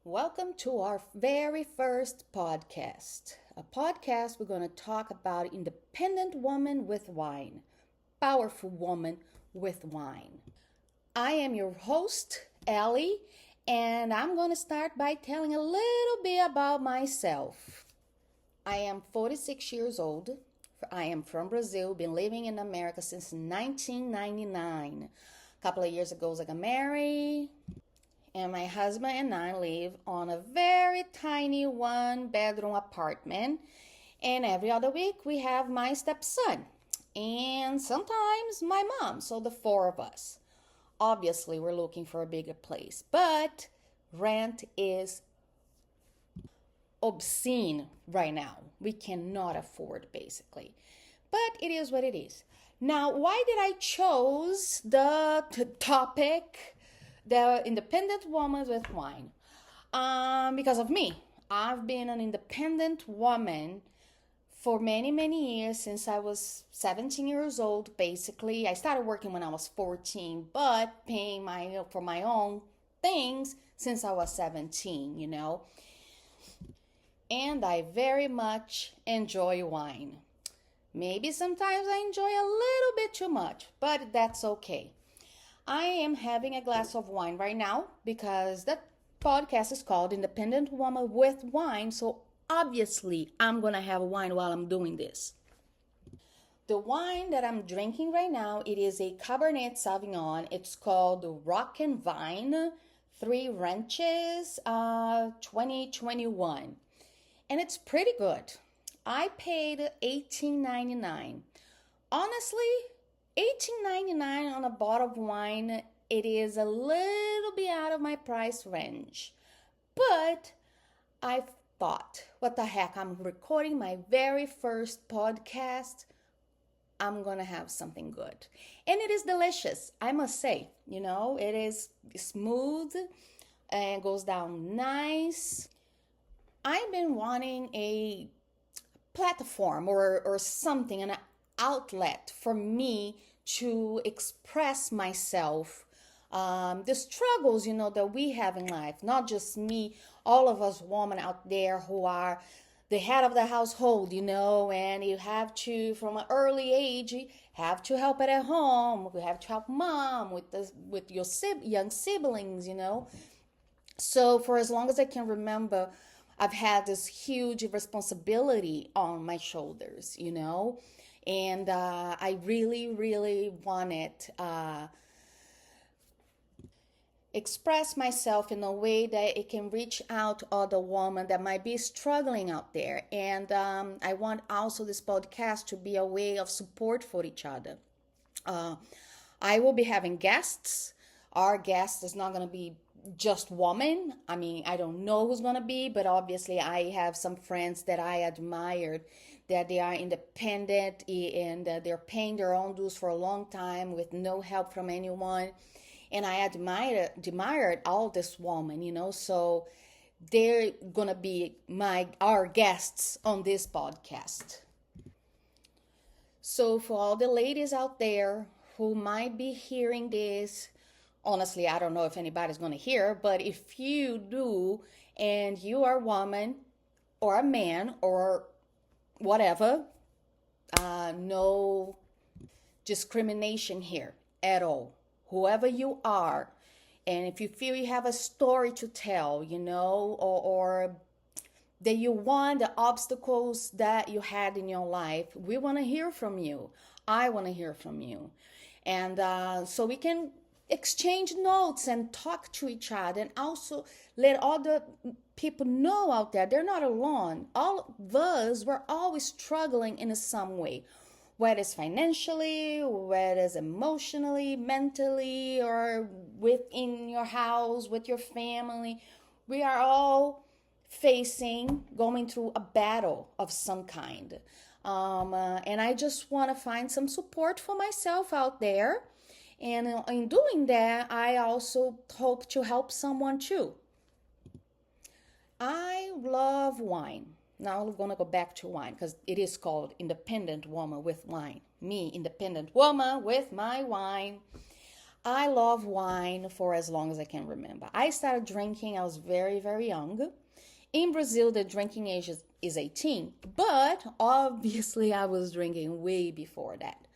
Welcome to our very first podcast. A podcast we're going to talk about independent woman with wine, powerful woman with wine. I am your host, Ellie, and I'm going to start by telling a little bit about myself. I am 46 years old. I am from Brazil, been living in America since 1999. A couple of years ago, I got married, and my husband and I live on a very tiny one-bedroom apartment. And every other week, we have my stepson and sometimes my mom, so the four of us. Obviously, we're looking for a bigger place, but rent is obscene right now. We cannot afford, basically. But it is what it is. Now, why did I choose the topic, the independent woman with wine? Because of me. I've been an independent woman for many, many years, since I was 17 years old, basically. I started working when I was 14, but paying for my own things since I was 17. And I very much enjoy wine. Maybe sometimes I enjoy a little bit too much, but that's okay. I am having a glass of wine right now because that podcast is called Independent Woman with Wine, so obviously I'm going to have wine while I'm doing this. The wine that I'm drinking right now, it is a Cabernet Sauvignon. It's called Rock and Vine, Three Ranches, 2021. And it's pretty good. I paid $18.99. Honestly, $18.99 on a bottle of wine, it is a little bit out of my price range. But I thought, what the heck, I'm recording my very first podcast. I'm going to have something good. And it is delicious, I must say. It is smooth and goes down nice. I've been wanting a platform or something, an outlet for me to express myself, the struggles that we have in life, not just me, all of us women out there who are the head of the household, and you have to, from an early age, have to help at home, you have to help mom with your young siblings. So for as long as I can remember, I've had this huge responsibility on my shoulders, and I really, really wanted express myself in a way that it can reach out to other women that might be struggling out there. And I want also this podcast to be a way of support for each other. I will be having guests. Our guest is not going to be just woman. I don't know who's gonna be, but obviously I have some friends that I admired, that they are independent and they're paying their own dues for a long time with no help from anyone. And I admired all this woman, so they're gonna be our guests on this podcast. So for all the ladies out there who might be hearing this, honestly, I don't know if anybody's going to hear, but if you do and you are a woman or a man or whatever, no discrimination here at all. Whoever you are, and if you feel you have a story to tell, or that you won the obstacles that you had in your life, we want to hear from you. I want to hear from you. And so we can exchange notes and talk to each other, and also let other people know out there they're not alone. All of us, we're always struggling in some way, whether it's financially, whether it's emotionally, mentally, or within your house, with your family. We are all going through a battle of some kind. And I just want to find some support for myself out there. And in doing that, I also hope to help someone too. I love wine. Now I'm going to go back to wine because it is called Independent Woman with Wine. Me, independent woman with my wine. I love wine for as long as I can remember. I started drinking, I was very, very young. In Brazil, the drinking age is 18, but obviously I was drinking way before that.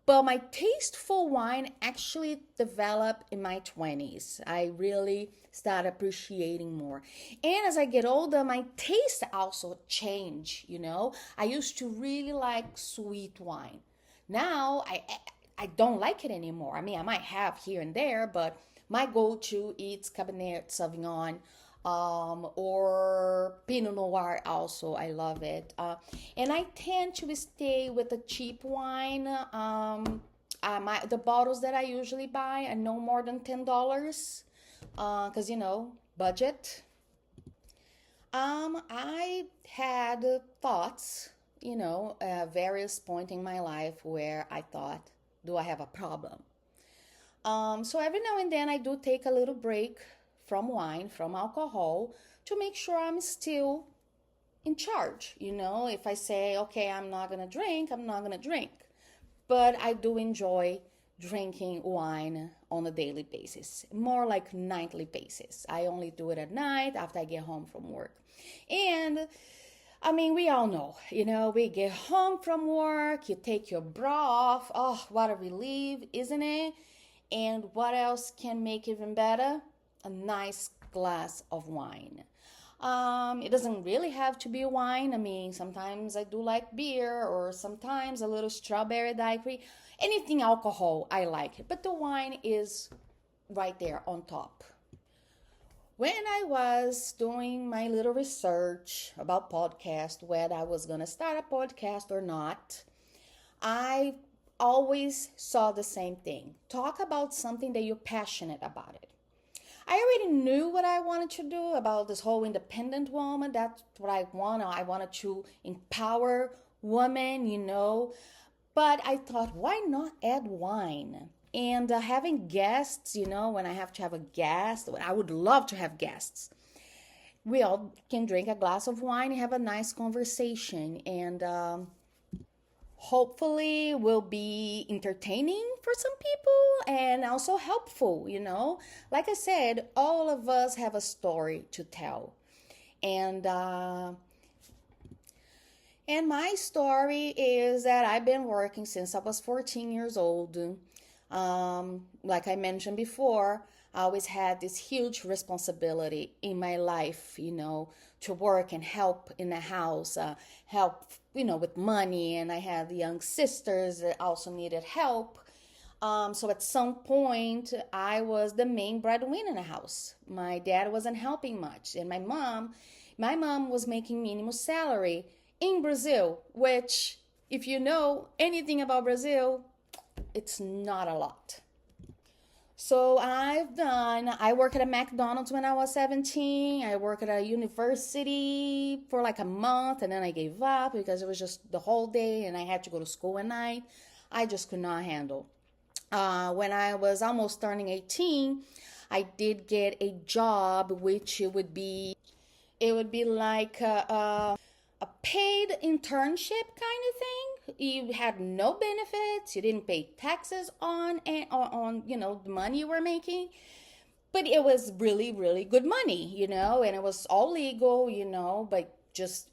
But my taste for wine actually developed in my 20s. I really started appreciating more. And as I get older, my taste also changed, you know. I used to really like sweet wine. Now I don't like it anymore. I mean, I might have here and there, but my go-to is Cabernet Sauvignon, or Pinot Noir also. I love it. And I tend to stay with the cheap wine. The bottles that I usually buy are no more than $10, because you know, budget. I had thoughts, you know, various point in my life where I thought, do I have a problem? So every now and then I do take a little break from wine, from alcohol, to make sure I'm still in charge. You know, if I say, okay, I'm not gonna drink, I'm not gonna drink. But I do enjoy drinking wine on a daily basis, more like nightly basis. I only do it at night after I get home from work. And I mean, we all know, you know, we get home from work, you take your bra off. Oh, what a relief, isn't it? And what else can make it even better? A nice glass of wine. It doesn't really have to be wine. I mean, sometimes I do like beer, or sometimes a little strawberry daiquiri. Anything alcohol, I like it. But the wine is right there on top. When I was doing my little research about podcast, whether I was going to start a podcast or not, I always saw the same thing. Talk about something that you're passionate about it. I already knew what I wanted to do about this whole independent woman. That's what I want. I wanted to empower women, you know. But I thought, why not add wine? And having guests, you know, when I have to have a guest, I would love to have guests. We all can drink a glass of wine and have a nice conversation. And hopefully will be entertaining for some people and also helpful, you know. Like I said, all of us have a story to tell. And my story is that I've been working since I was 14 years old. Like I mentioned before, I always had this huge responsibility in my life, you know, to work and help in the house, help, you know, with money. And I had young sisters that also needed help. So at some point, I was the main breadwinner in the house. My dad wasn't helping much. And my mom was making minimum salary in Brazil, which, if you know anything about Brazil, it's not a lot. So I worked at a McDonald's when I was 17. I worked at a university for like a month, and then I gave up because it was just the whole day and I had to go to school at night. I just could not handle. When I was almost turning 18, I did get a job, which it would be like a paid internship kind of thing. You had no benefits, you didn't pay taxes on you know, the money you were making, but it was really, really good money, you know, and it was all legal, you know, but just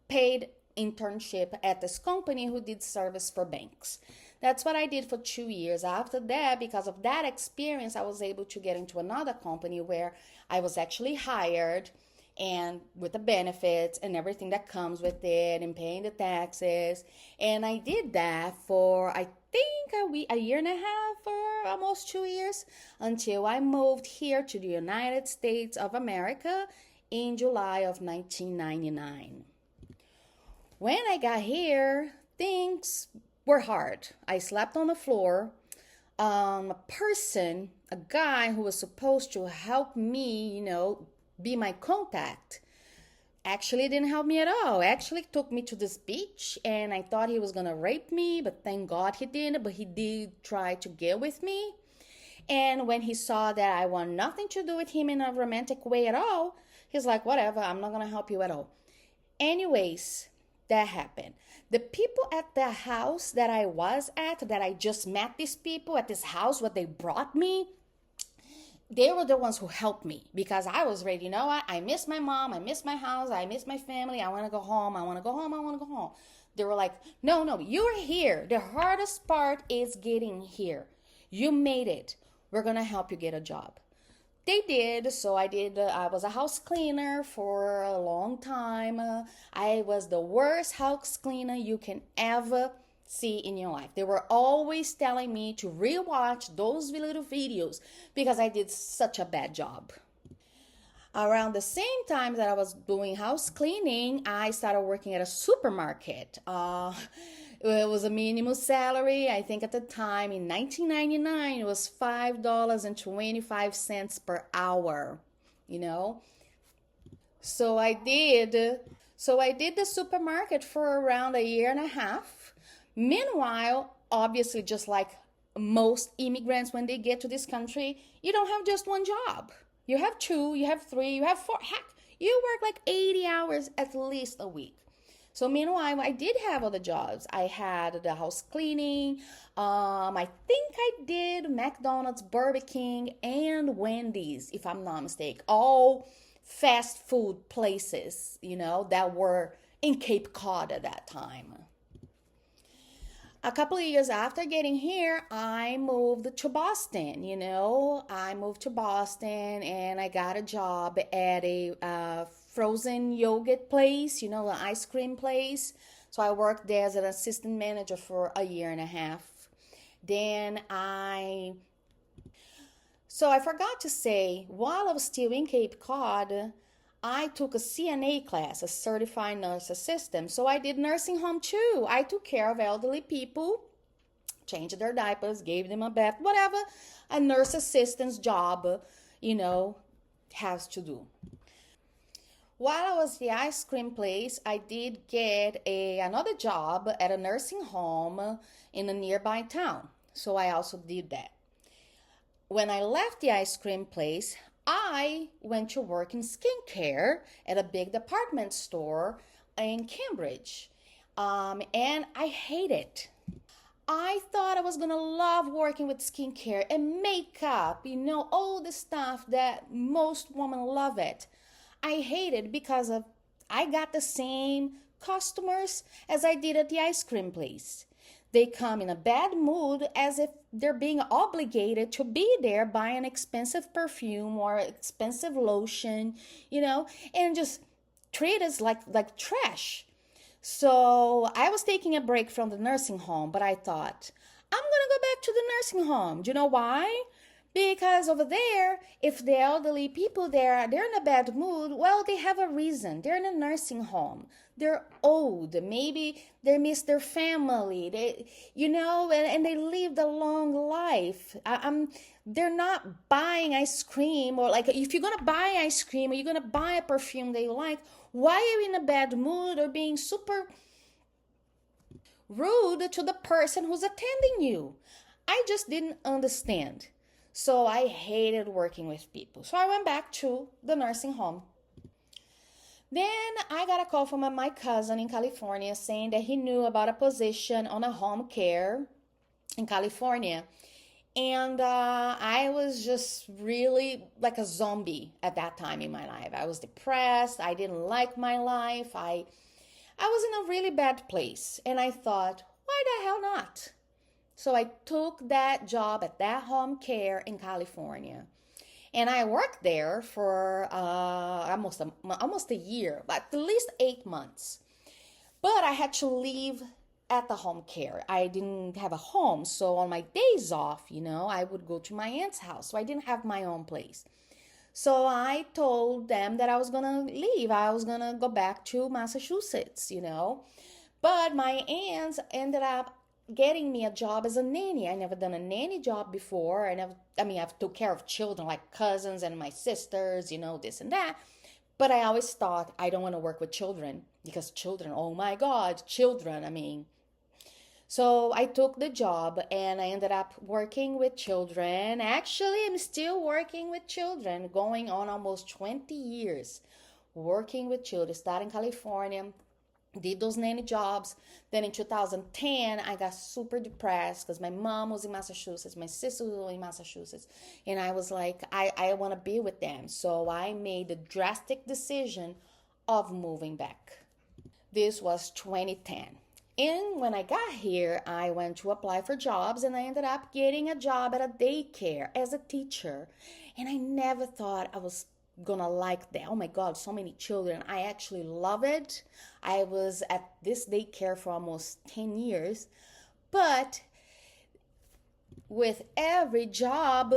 paid internship at this company who did service for banks. That's what I did for 2 years. After that, because of that experience, I was able to get into another company where I was actually hired, and with the benefits and everything that comes with it, and paying the taxes. And I did that for, I think, a year and a half, or almost 2 years, until I moved here to the United States of America in July of 1999. When I got here, things were hard. I slept on the floor. A guy who was supposed to help me, you know, be my contact, actually didn't help me at all. Actually took me to this beach, and I thought he was gonna rape me, but thank God he didn't. But he did try to get with me. And when he saw that I want nothing to do with him in a romantic way at all, he's like, whatever, I'm not gonna help you at all. Anyways, that happened. The people at the house that I was at, that I just met these people at this house, what they brought me, they were the ones who helped me because I was ready. You know what? I miss my mom. I miss my house. I miss my family. I want to go home. I want to go home. I want to go home. They were like, no, no, you're here. The hardest part is getting here. You made it. We're going to help you get a job. They did. So I did. I was a house cleaner for a long time. I was the worst house cleaner you can ever see in your life. They were always telling me to rewatch those little videos because I did such a bad job. Around the same time that I was doing house cleaning, I started working at a supermarket. It was a minimum salary. I think at the time in 1999, it was $5.25 per hour, you know. So I did. So I did the supermarket for around a year and a half. Meanwhile, obviously, just like most immigrants when they get to this country, you don't have just one job. You have two, you have three, you have four. Heck, you work like 80 hours at least a week. So meanwhile, I did have other jobs. I had the house cleaning. I think I did McDonald's, Burger King, and Wendy's, if I'm not mistaken. All fast food places, you know, that were in Cape Cod at that time. A couple of years after getting here, I moved to Boston. I moved to Boston and I got a job at a frozen yogurt place, an ice cream place. So I worked there as an assistant manager for a year and a half. Then So I forgot to say, while I was still in Cape Cod, I took a CNA class, a certified nurse assistant. So I did nursing home too. I took care of elderly people, changed their diapers, gave them a bath, whatever a nurse assistant's job, has to do. While I was at the ice cream place, I did get another job at a nursing home in a nearby town. So I also did that. When I left the ice cream place, I went to work in skincare at a big department store in Cambridge. And I hate it. I thought I was going to love working with skincare and makeup, all the stuff that most women love it. I hate it because I got the same customers as I did at the ice cream place. They come in a bad mood as if they're being obligated to be there, buy an expensive perfume or expensive lotion, and just treat us like trash. So I was taking a break from the nursing home, but I thought, I'm going to go back to the nursing home. Do you know why? Because over there, if the elderly people there, they're in a bad mood, well, they have a reason. They're in a nursing home. They're old. Maybe they miss their family. And they lived a long life. They're not buying ice cream, or like if you're going to buy ice cream or you're going to buy a perfume they like, why are you in a bad mood or being super rude to the person who's attending you? I just didn't understand. So I hated working with people. So I went back to the nursing home. Then I got a call from my cousin in California saying that he knew about a position on a home care in California. And I was just really like a zombie at that time in my life. I was depressed. I didn't like my life. I was in a really bad place. And I thought, why the hell not? So I took that job at that home care in California. And I worked there for almost a year, but at least 8 months. But I had to leave at the home care. I didn't have a home. So on my days off, I would go to my aunt's house. So I didn't have my own place. So I told them that I was going to leave. I was going to go back to Massachusetts, But my aunts ended up getting me a job as a nanny. I never done a nanny job before. I've took care of children like cousins and my sisters, this and that. But I always thought I don't want to work with children because children, oh my God, children, So I took the job and I ended up working with children. Actually, I'm still working with children, going on almost 20 years working with children, starting in California. did those nanny jobs. Then in 2010, I got super depressed because my mom was in Massachusetts, my sister was in Massachusetts, and I was like, I want to be with them. So I made the drastic decision of moving back. This was 2010. And when I got here, I went to apply for jobs and I ended up getting a job at a daycare as a teacher. And I never thought I was gonna like that. Oh my God, so many children. I actually love it. I was at this daycare for almost 10 years. But with every job,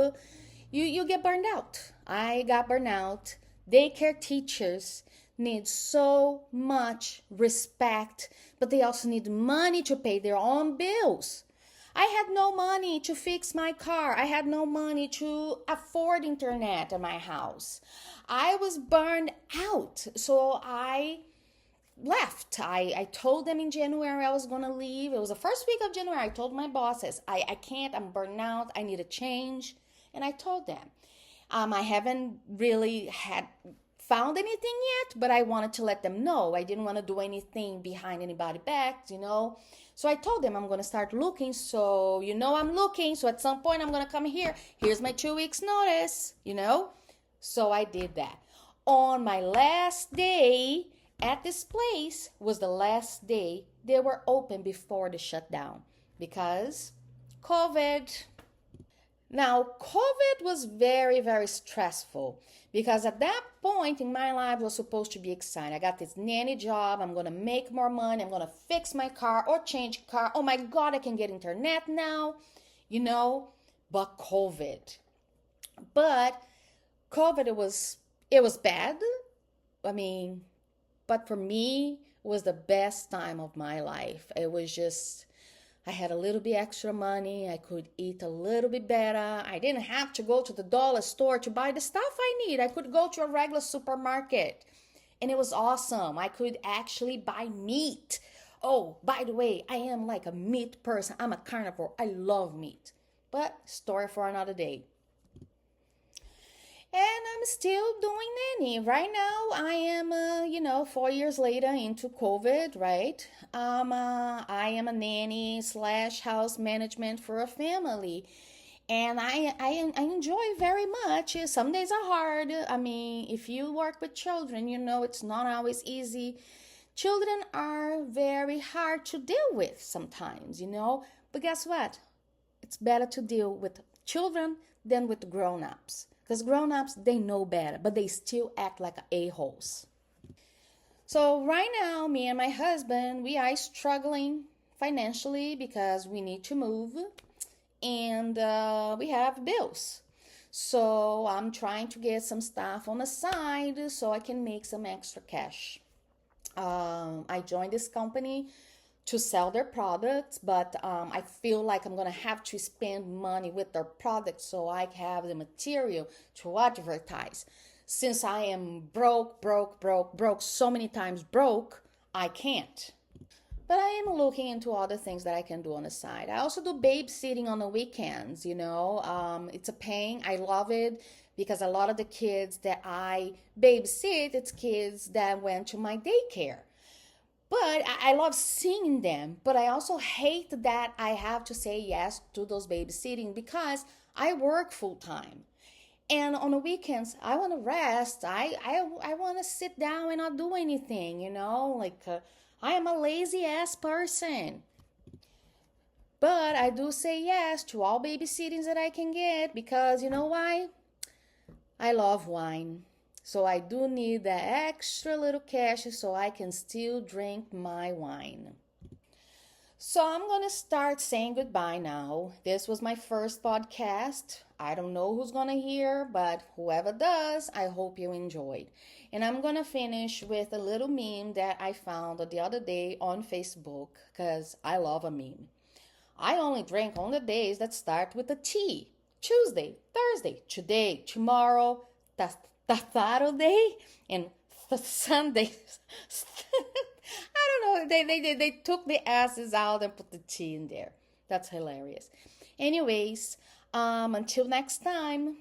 you get burned out. I got burned out. Daycare teachers need so much respect, but they also need money to pay their own bills. I had no money to fix my car. I had no money to afford internet at my house. I was burned out. So I left. I told them in January I was going to leave. It was the first week of January. I told my bosses, I can't, I'm burned out. I need a change. And I told them. I haven't really had found anything yet, but I wanted to let them know. I didn't want to do anything behind anybody's back. So I told them I'm going to start looking. So, I'm looking. So at some point I'm going to come here. Here's my 2 weeks notice. So I did that. On my last day at this place was the last day they were open before the shutdown because COVID. Now, COVID was very, very stressful because at that point in my life, it was supposed to be exciting. I got this nanny job. I'm going to make more money. I'm going to fix my car or change car. Oh my God, I can get internet now, but COVID. But COVID, it was bad. But for me, it was the best time of my life. It was just, I had a little bit extra money. I could eat a little bit better. I didn't have to go to the dollar store to buy the stuff I need. I could go to a regular supermarket. And it was awesome. I could actually buy meat. Oh, by the way, I am like a meat person. I'm a carnivore. I love meat. But story for another day. And I'm still doing nanny. Right now, I am, 4 years later into COVID, right? I am a nanny / house management for a family. And I enjoy very much. Some days are hard. If you work with children, it's not always easy. Children are very hard to deal with sometimes, But guess what? It's better to deal with children than with grown-ups. Because grown-ups, they know better, but they still act like a-holes. So right now, me and my husband, we are struggling financially because we need to move and we have bills. So I'm trying to get some stuff on the side so I can make some extra cash. I joined this company to sell their products, but I feel like I'm gonna have to spend money with their products so I have the material to advertise. Since I am broke, so many times broke, I can't. But I am looking into other things that I can do on the side. I also do babysitting on the weekends, It's a pain. I love it because a lot of the kids that I babysit, it's kids that went to my daycare. But I love seeing them, but I also hate that I have to say yes to those babysitting because I work full time. And on the weekends, I want to rest. I want to sit down and not do anything, I am a lazy ass person. But I do say yes to all babysittings that I can get because you know why? I love wine. So I do need that extra little cash so I can still drink my wine. So I'm going to start saying goodbye now. This was my first podcast. I don't know who's going to hear, but whoever does, I hope you enjoyed. And I'm going to finish with a little meme that I found the other day on Facebook because I love a meme. I only drink on the days that start with a T. Tuesday, Thursday, today, tomorrow, Saturday, and Sunday. I don't know. They took the S's out and put the T in there. That's hilarious. Anyways, until next time.